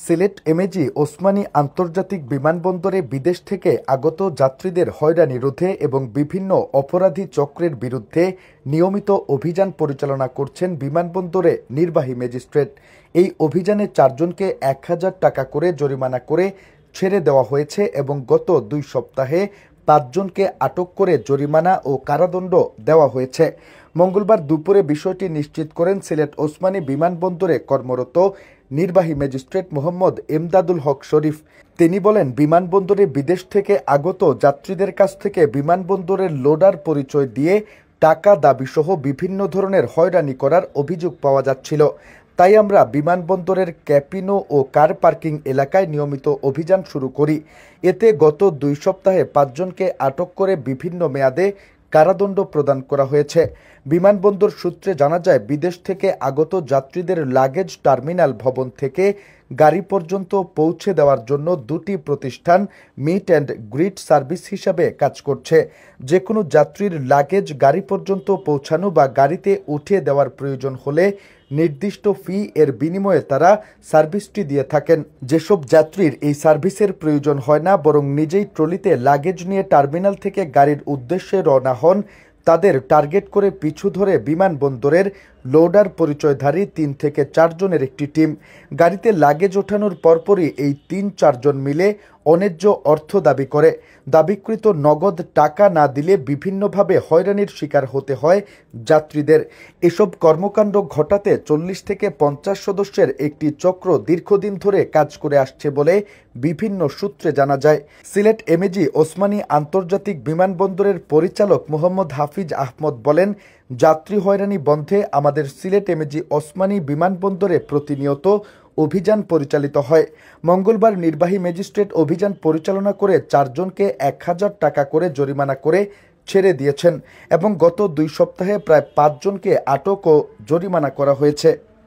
Sylhet MAG Osmani আন্তর্জাতিক বিমানবন্দরে বিদেশ থেকে আগত যাত্রীদের হয়রানি রোধে এবং বিভিন্ন অপরাধী চক্রের বিরুদ্ধে নিয়মিত অভিযান পরিচালনা করছেন বিমানবন্দরে নির্বাহী ম্যাজিস্ট্রেট। এই অভিযানে 4 জনকে 1000 টাকা করে জরিমানা করে ছেড়ে দেওয়া হয়েছে এবং গত 2 সপ্তাহে 5 জনকে আটক করে জরিমানা ও কারাদণ্ড দেওয়া হয়েছে। মঙ্গলবার দুপুরে বিষয়টি নিশ্চিত করেন সিলেট ওসমানী বিমানবন্দরে কর্মরত নির্বাহী ম্যাজিস্ট্রেট মোহাম্মদ এমদাদুল হক শরীফ। তিনি বলেন, বিমানবন্দরে বিদেশ থেকে আগত যাত্রীদের কাছ থেকে বিমানবন্দরের লোডার পরিচয় দিয়ে টাকা দাবি সহ বিভিন্ন ধরনের হয়রানি করার অভিযোগ পাওয়া যাচ্ছিল। তাই আমরা বিমানবন্দরের ক্যাপিনো ও কার পার্কিং এলাকায় নিয়মিত অভিযান শুরু করি। এতে গত 2 সপ্তাহে 5 জনকে আটক করে বিভিন্ন মেয়াদে কারাদণ্ড প্রদান করা হয়েছে। বিমানবন্দর সূত্রে জানা যায়, বিদেশ থেকে আগত যাত্রীদের লাগেজ টার্মিনাল ভবন থেকে গাড়ি পর্যন্ত পৌঁছে দেওয়ার জন্য 2টি প্রতিষ্ঠান মিট অ্যান্ড গ্রিট সার্ভিস হিসাবে কাজ করছে। যে কোনো যাত্রীর লাগেজ গাড়ি পর্যন্ত পৌঁছানো বা গাড়িতে উঠিয়ে দেওয়ার প্রয়োজন হলে নির্দিষ্ট ফি এর বিনিময়ে তারা সার্ভিসটি দিয়ে থাকেন। যেসব যাত্রীর এই সার্ভিসের প্রয়োজন হয় না, বরং নিজেই ট্রলিতে লাগেজ নিয়ে টার্মিনাল থেকে গাড়ির উদ্দেশ্যে রওনা হন, তাদের টার্গেট করে পিছু ধরে বিমানবন্দরের লোডার পরিচয়ধারী 3 থেকে 4 জনের একটি টিম। গাড়িতে লাগেজ ওঠানোর পরপরই এই 3-4 জন মিলে অন্যায্য অর্থ দাবি করে। দাবিকৃত নগদ টাকা না দিলে বিভিন্নভাবে হয়রানির শিকার হতে হয় যাত্রীদের। এসব কর্মকাণ্ড ঘটাতে 40 থেকে 50 সদস্যের একটি চক্র দীর্ঘদিন ধরে কাজ করে আসছে বলে বিভিন্ন সূত্রে জানা যায়। সিলেট এমএজি ওসমানী আন্তর্জাতিক বিমানবন্দরের পরিচালক মোহাম্মদ হাফিজ আহমদ বলেন, যাত্রী হয়রানি বন্ধে আমাদের সিলেট এমএজি ওসমানী বিমানবন্দরে প্রতিনিয়ত অভিযান পরিচালিত হয়। মঙ্গলবার নির্বাহী ম্যাজিস্ট্রেট অভিযান পরিচালনা করে 4 জনকে 1000 টাকা করে জরিমানা করে ছেড়ে দিয়েছেন এবং গত 2 সপ্তাহে প্রায় 5 জনকে আটক ও জরিমানা করা হয়েছে।